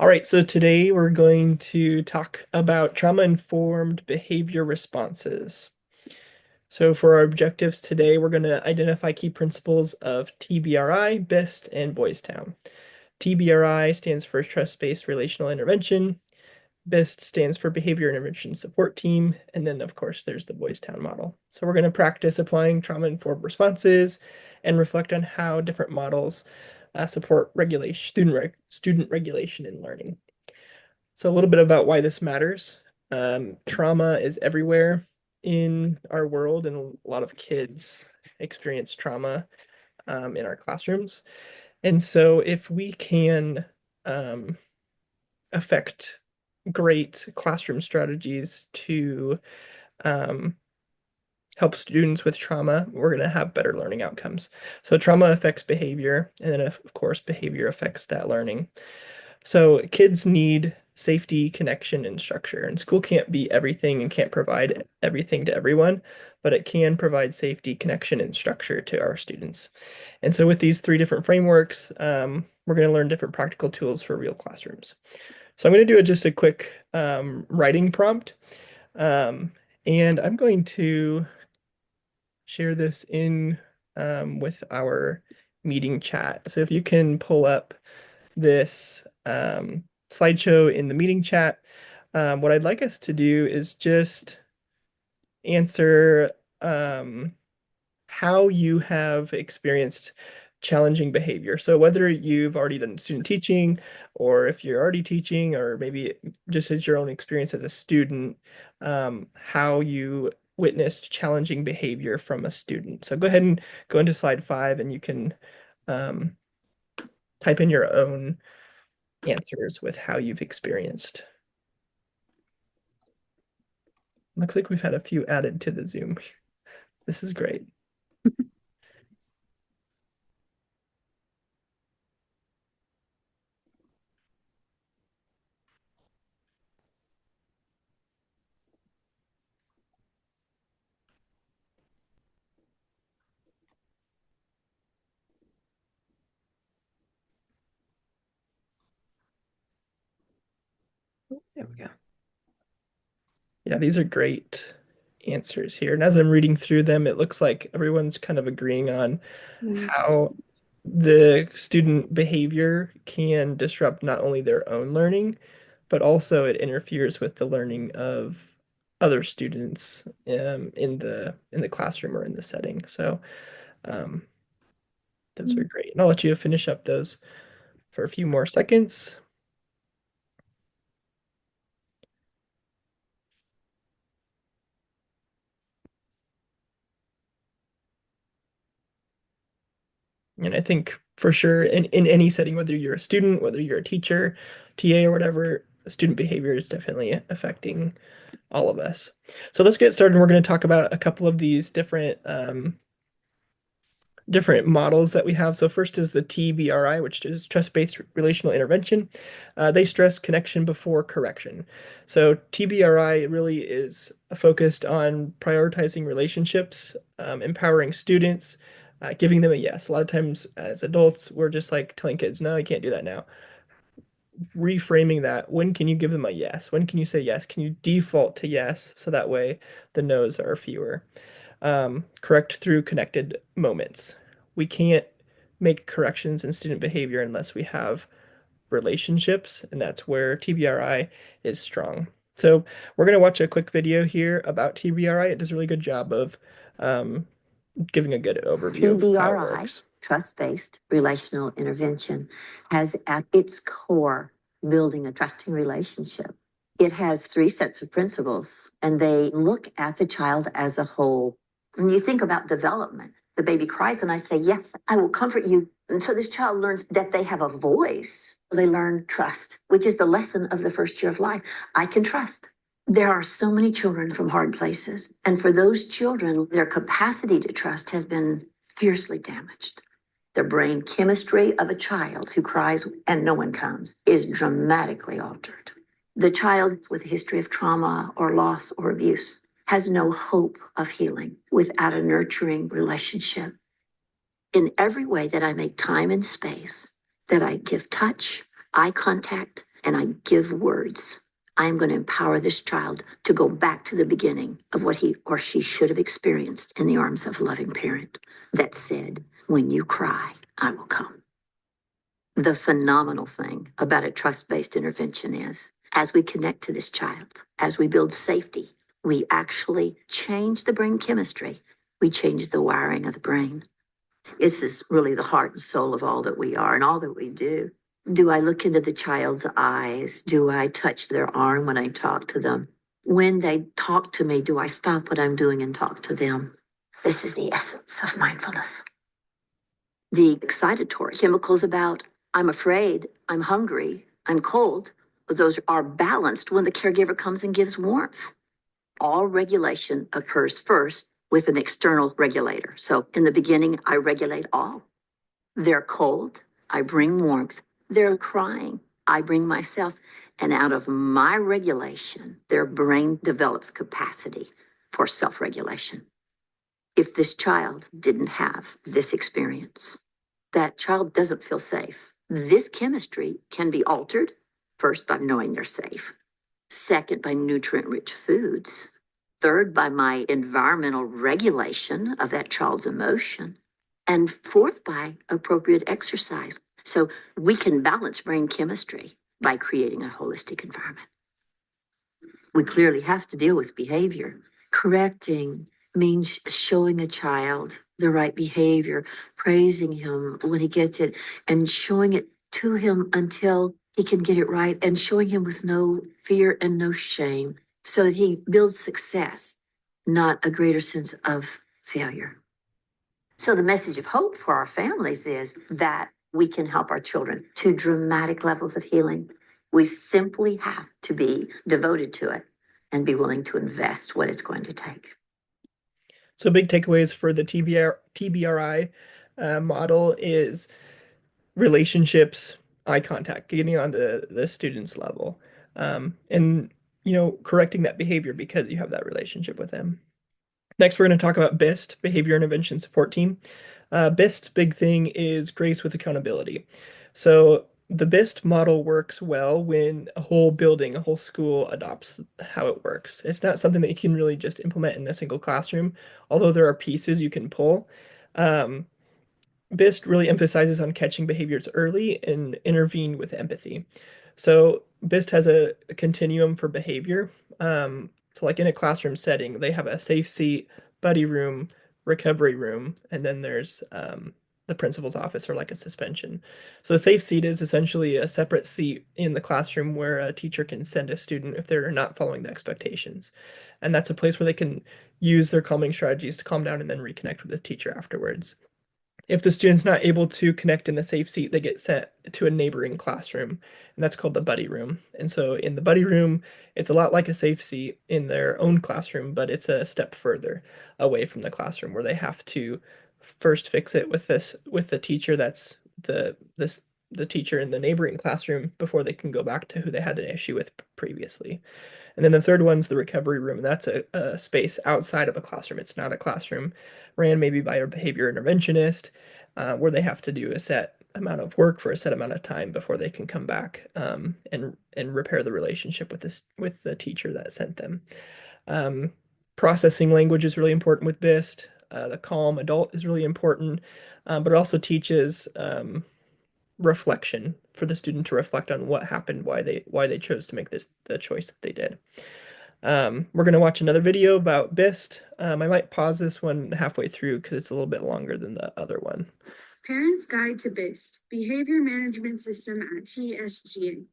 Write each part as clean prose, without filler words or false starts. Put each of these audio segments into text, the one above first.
All right, so today we're going to talk about trauma-informed behavior responses. So for our objectives today, we're going to identify key principles of TBRI, BIST, and Boys Town. TBRI stands for Trust-Based Relational Intervention. BIST stands for Behavior Intervention Support Team. And then, of course, there's the Boys Town model. So we're going to practice applying trauma-informed responses and reflect on how different models support student regulation and learning. So a little bit about why this matters. Trauma is everywhere in our world, and a lot of kids experience trauma in our classrooms. And so if we can affect great classroom strategies to um, help students with trauma, we're going to have better learning outcomes. So trauma affects behavior, and then of course behavior affects that learning. So kids need safety, connection, and structure. And school can't be everything and can't provide everything to everyone, but it can provide safety, connection, and structure to our students. And so with these three different frameworks, we're going to learn different practical tools for real classrooms. So I'm going to do just a quick writing prompt. And I'm going to share this in with our meeting chat. So if you can pull up this slideshow in the meeting chat. What I'd like us to do is just answer how you have experienced challenging behavior. So whether you've already done student teaching or if you're already teaching or maybe just as your own experience as a student, how you witnessed challenging behavior from a student. So go ahead and go into slide 5 and you can type in your own answers with how you've experienced. Looks like we've had a few added to the Zoom. This is great. There we go. Yeah, these are great answers here. And as I'm reading through them, it looks like everyone's kind of agreeing on how the student behavior can disrupt not only their own learning, but also it interferes with the learning of other students in the classroom or in the setting. So those are great. And I'll let you finish up those for a few more seconds. And I think for sure in any setting, whether you're a student, whether you're a teacher, TA or whatever, student behavior is definitely affecting all of us. So let's get started. We're going to talk about a couple of these different models that we have. So first is the TBRI, which is trust-based relational intervention. They stress connection before correction. So TBRI really is focused on prioritizing relationships, empowering students, giving them a yes. A lot of times as adults, we're just like telling kids, no, you can't do that now. Reframing that, when can you give them a yes? When can you say yes? Can you default to yes? So that way the no's are fewer. Correct through connected moments. We can't make corrections in student behavior unless we have relationships, and that's where TBRI is strong. So we're going to watch a quick video here about TBRI. It does a really good job of giving a good overview of how it works. Trust-based relational intervention, has at its core building a trusting relationship. It has three sets of principles, and they look at the child as a whole. When you think about development, the baby cries, and I say, yes, I will comfort you. And so this child learns that they have a voice. They learn trust, which is the lesson of the first year of life. I can trust. There are so many children from hard places. And for those children, their capacity to trust has been fiercely damaged. The brain chemistry of a child who cries and no one comes is dramatically altered. The child with a history of trauma or loss or abuse has no hope of healing without a nurturing relationship. In every way that I make time and space, that I give touch, eye contact, and I give words. I am going to empower this child to go back to the beginning of what he or she should have experienced in the arms of a loving parent that said, when you cry, I will come. The phenomenal thing about a trust-based intervention is, as we connect to this child, as we build safety, we actually change the brain chemistry. We change the wiring of the brain. This is really the heart and soul of all that we are and all that we do. Do I look into the child's eyes? Do I touch their arm when I talk to them? When they talk to me, do I stop what I'm doing and talk to them? This is the essence of mindfulness. The excitatory chemicals about I'm afraid, I'm hungry, I'm cold, those are balanced when the caregiver comes and gives warmth. All regulation occurs first with an external regulator. So in the beginning, I regulate all. They're cold, I bring warmth. They're crying, I bring myself. And out of my regulation, their brain develops capacity for self-regulation. If this child didn't have this experience, that child doesn't feel safe. This chemistry can be altered, first by knowing they're safe, second by nutrient-rich foods, third by my environmental regulation of that child's emotion, and fourth by appropriate exercise. So we can balance brain chemistry by creating a holistic environment. We clearly have to deal with behavior. Correcting means showing a child the right behavior, praising him when he gets it, and showing it to him until he can get it right, and showing him with no fear and no shame so that he builds success, not a greater sense of failure. So the message of hope for our families is that we can help our children to dramatic levels of healing. We simply have to be devoted to it and be willing to invest what it's going to take. So big takeaways for the TBRI model is relationships, eye contact, getting on the student's level, and correcting that behavior because you have that relationship with them. Next, we're going to talk about BIST, Behavior Intervention Support Team. BIST's big thing is grace with accountability. So the BIST model works well when a whole building, a whole school adopts how it works. It's not something that you can really just implement in a single classroom, although there are pieces you can pull. Um, BIST really emphasizes on catching behaviors early and intervene with empathy. So BIST has a continuum for behavior. So like in a classroom setting, they have a safe seat, buddy room, recovery room, and then there's the principal's office or like a suspension. So the safe seat is essentially a separate seat in the classroom where a teacher can send a student if they're not following the expectations. And that's a place where they can use their calming strategies to calm down and then reconnect with the teacher afterwards. If the student's not able to connect in the safe seat, they get sent to a neighboring classroom, and that's called the buddy room. And so in the buddy room, it's a lot like a safe seat in their own classroom, but it's a step further away from the classroom where they have to first fix it with the teacher that's the teacher in the neighboring classroom before they can go back to who they had an issue with previously. And then the third one's the recovery room. That's a space outside of a classroom. It's not a classroom, ran maybe by a behavior interventionist, where they have to do a set amount of work for a set amount of time before they can come back and repair the relationship with the teacher that sent them. Um, Processing language is really important with BIST. The calm adult is really important, but it also teaches reflection for the student to reflect on what happened, why they chose to make the choice that they did. We're going to watch another video about BIST. I might pause this one halfway through because it's a little bit longer than the other one. Parents Guide to BIST, Behavior Management System at TSGA.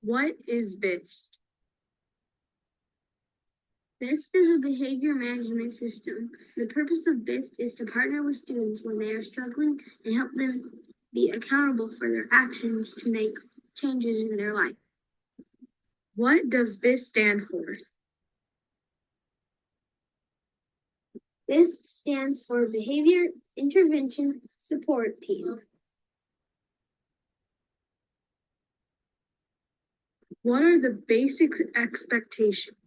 What is BIST? BIST is a behavior management system. The purpose of BIST is to partner with students when they are struggling and help them be accountable for their actions to make changes in their life. What does BIST stand for? BIST stands for Behavior Intervention Support Team. What are the basic expectations?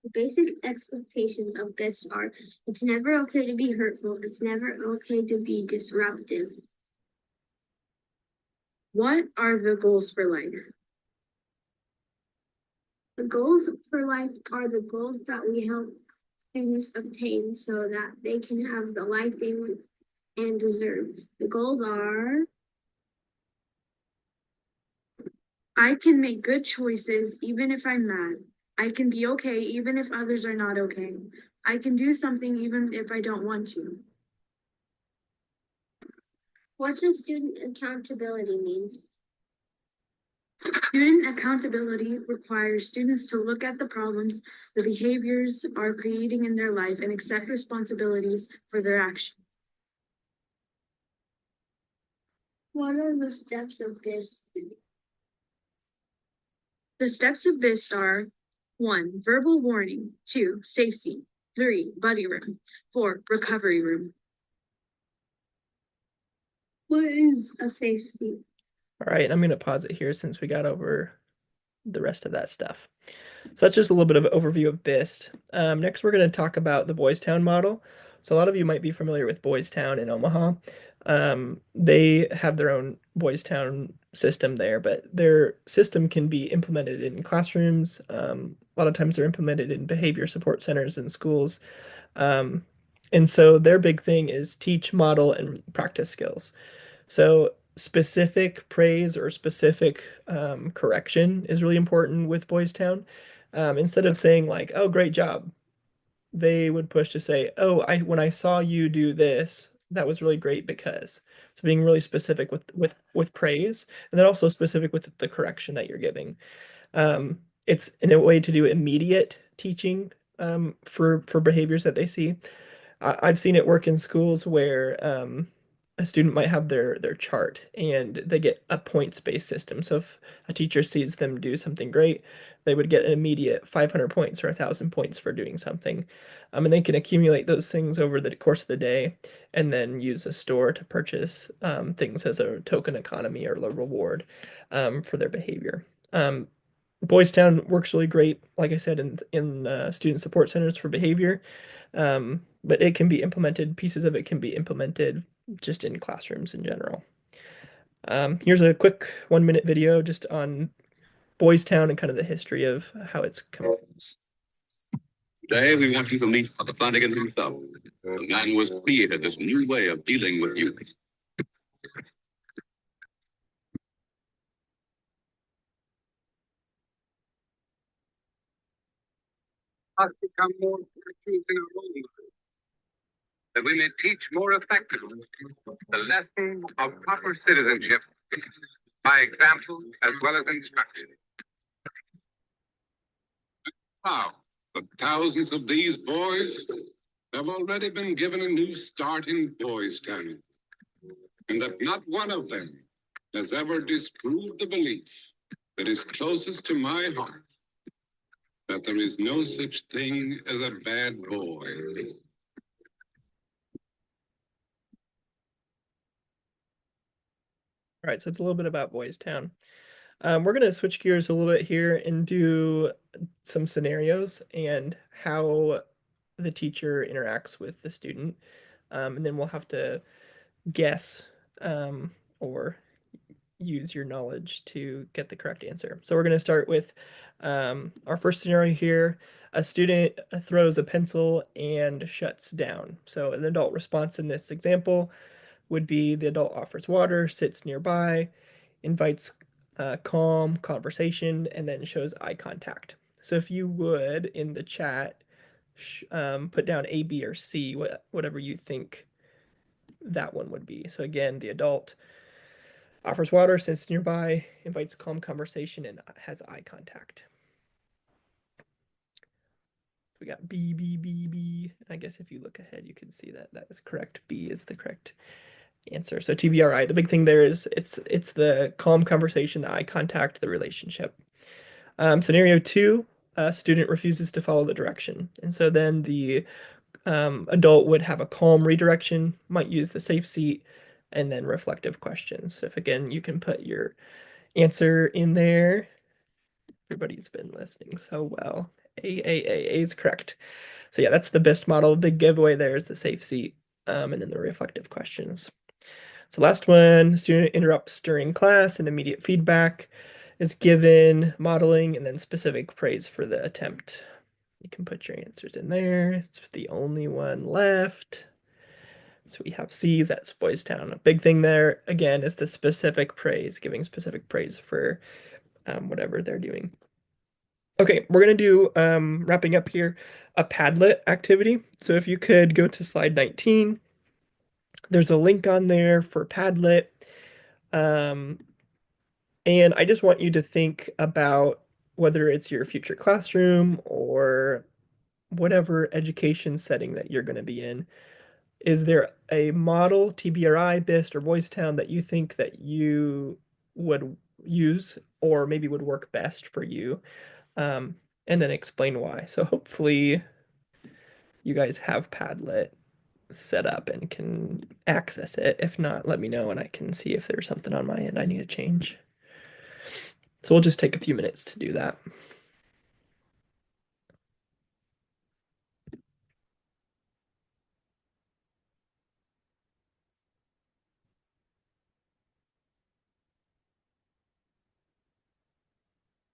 The basic expectations of BIST are it's never okay to be hurtful, it's never okay to be disruptive. What are the goals for life? The goals for life are the goals that we help students obtain so that they can have the life they want and deserve. The goals are I can make good choices even if I'm mad. I can be okay even if others are not okay. I can do something even if I don't want to. what does student accountability mean? Student accountability requires students to look at the problems the behaviors are creating in their life and accept responsibilities for their actions. What are the steps of this? The steps of BIST are 1. Verbal warning. 2. Safe seat. 3. Buddy room. 4. Recovery room. What is a safe seat? All right, I'm going to pause it here since we got over the rest of that stuff. So that's just a little bit of an overview of BIST. Next, we're going to talk about the Boys Town model. So a lot of you might be familiar with Boys Town in Omaha. They have their own Boys Town system there, but their system can be implemented in classrooms. A lot of times they're implemented in behavior support centers in schools. And so their big thing is teach, model, and practice skills. So specific praise or specific correction is really important with Boys Town. Instead of saying like, "Oh, great job," they would push to say, "Oh, I when I saw you do this, that was really great because." So being really specific with praise, and then also specific with the correction that you're giving. It's in a way to do immediate teaching for behaviors that they see. I've seen it work in schools where a student might have their chart and they get a points-based system. So if a teacher sees them do something great, they would get an immediate 500 points or 1,000 points for doing something. And they can accumulate those things over the course of the day and then use a store to purchase things as a token economy or a reward for their behavior. Boys Town works really great, like I said, in student support centers for behavior, but it can be implemented. Pieces of it can be implemented just in classrooms in general. Here's a quick 1 minute video just on Boys Town and kind of the history of how it's come. Today, we want you to meet the Flanagan himself. The man who has created this new way of dealing with youth. Must become more virtuous in our own lives, that we may teach more effectively the lesson of proper citizenship by example as well as instruction. How? The thousands of these boys have already been given a new start in Boys Town, and that not one of them has ever disproved the belief that is closest to my heart, that there is no such thing as a bad boy. All right, so it's a little bit about Boys Town. We're going to switch gears a little bit here and do some scenarios and how the teacher interacts with the student. And then we'll have to guess or use your knowledge to get the correct answer. So we're going to start with our first scenario here. A student throws a pencil and shuts down. So an adult response in this example would be the adult offers water, sits nearby, invites calm conversation, and then shows eye contact. So if you would in the chat put down A, B, or C, whatever you think that one would be. So again, the adult offers water, sits nearby, invites calm conversation, and has eye contact. We got B, B, B, B. I guess if you look ahead, you can see that that is correct. B is the correct answer. So TBRI, the big thing there is it's the calm conversation, the eye contact, the relationship. Scenario 2, a student refuses to follow the direction. And so then the adult would have a calm redirection, might use the safe seat, and then reflective questions. So if again, you can put your answer in there. Everybody's been listening so well. A is correct. So yeah, that's the best model. Big giveaway there is the safe seat, and then the reflective questions. So last one, student interrupts during class and immediate feedback is given, modeling, and then specific praise for the attempt. You can put your answers in there. It's the only one left. So we have C, that's Boys Town. A big thing there, again, is the specific praise, giving specific praise for whatever they're doing. Okay, we're going to do, wrapping up here, a Padlet activity. So if you could go to slide 19, there's a link on there for Padlet. And I just want you to think about whether it's your future classroom or whatever education setting that you're going to be in. Is there a model, TBRI, BIST, or Boys Town that you think that you would use or maybe would work best for you? And then explain why. So hopefully you guys have Padlet set up and can access it. If not, let me know and I can see if there's something on my end I need to change. So we'll just take a few minutes to do that.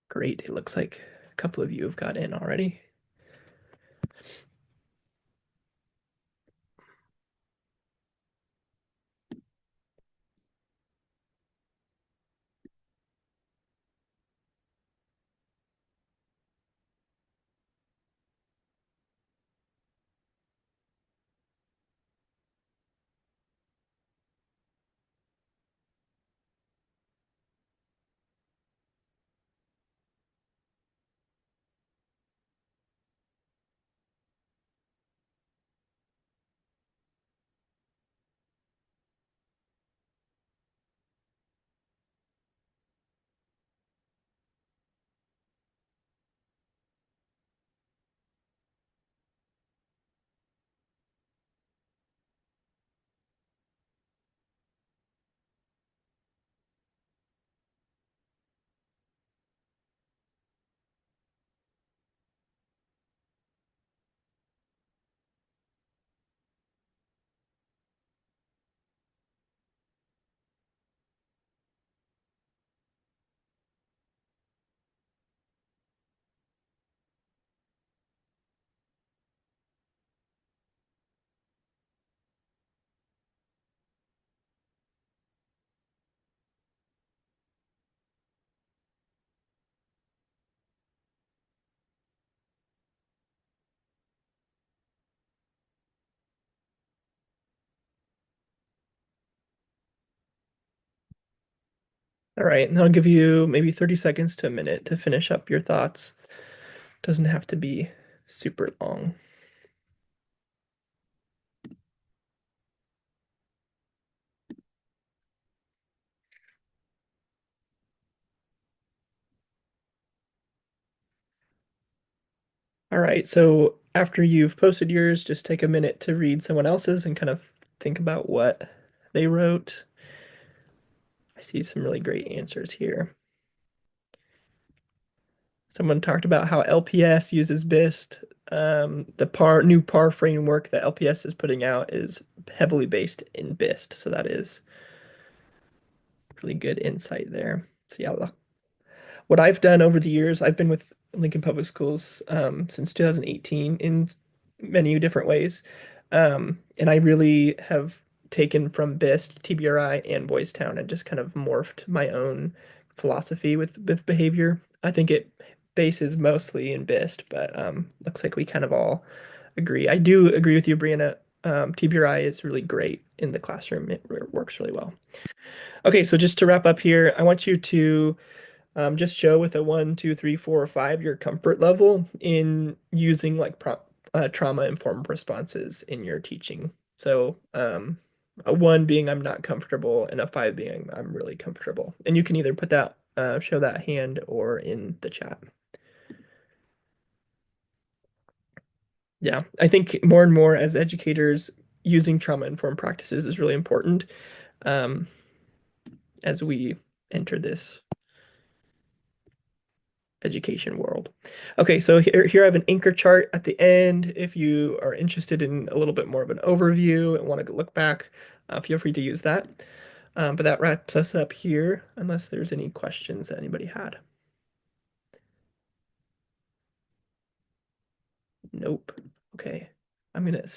Great. It looks like a couple of you have got in already. All right, and I'll give you maybe 30 seconds to a minute to finish up your thoughts. Doesn't have to be super long. All right, so after you've posted yours, just take a minute to read someone else's and kind of think about what they wrote. I see some really great answers here. Someone talked about how LPS uses BIST. The new PAR framework that LPS is putting out is heavily based in BIST, so that is really good insight there. So yeah, what I've done over the years, I've been with Lincoln Public Schools since 2018 in many different ways. And I really have taken from BIST, TBRI, and Boys Town and just kind of morphed my own philosophy with behavior. I think it bases mostly in BIST, but looks like we kind of all agree. I do agree with you, Brianna. TBRI is really great in the classroom. It works really well. Okay, so just to wrap up here, I want you to just show with a 1, 2, 3, 4, or 5 your comfort level in using like trauma-informed responses in your teaching. So a 1 being I'm not comfortable and a 5 being I'm really comfortable. And you can either put that, show that hand or in the chat. Yeah, I think more and more as educators, using trauma-informed practices is really important um, as we enter this education world. Okay, so here I have an anchor chart at the end. If you are interested in a little bit more of an overview and want to look back feel free to use that. But that wraps us up here, unless there's any questions that anybody had. Nope. Okay. I'm gonna